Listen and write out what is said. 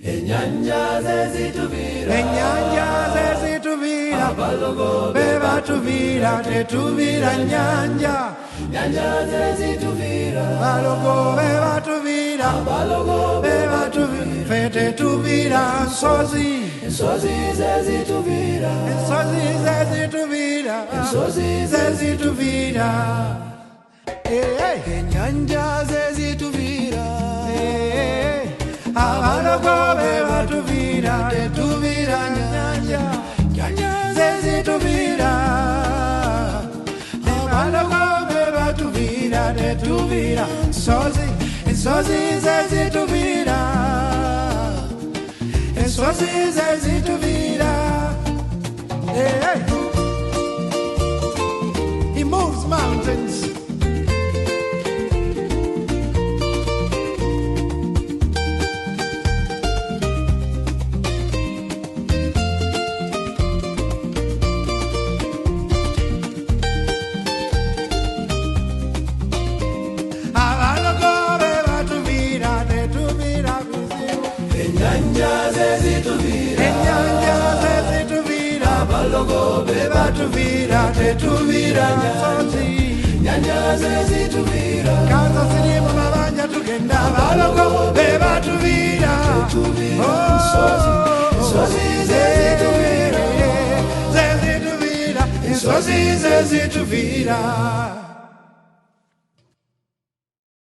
Enyanja zezituvira, Enyanja zezituvira, abalogo beba tuvira, tetuvira nyanja. nyanja zezituvira, Balogo beba tuvira, abalogo beba tuvira, fete tuvira sozi. ensozi zezituvira, Sozi zezituvira, ensozi zezituvira. enyanja zezituvira, Abalogo beba tuvira, tetuvira nyanja. nyanja Zezituvira, abalogo beba tuvira, tetuvira sozi. Sozi zezituvira, sozi zezituvira. He moves mountains. enyanja zezituvira, Enyanja zezituvira, abalogo beba tuvira, tetuvira sozi. nyanja zezituvira, Kaza sirimu mabanja tugenda balogo beba tuvira. ensozi zezituvira, Zezituvira, sozi zezituvira.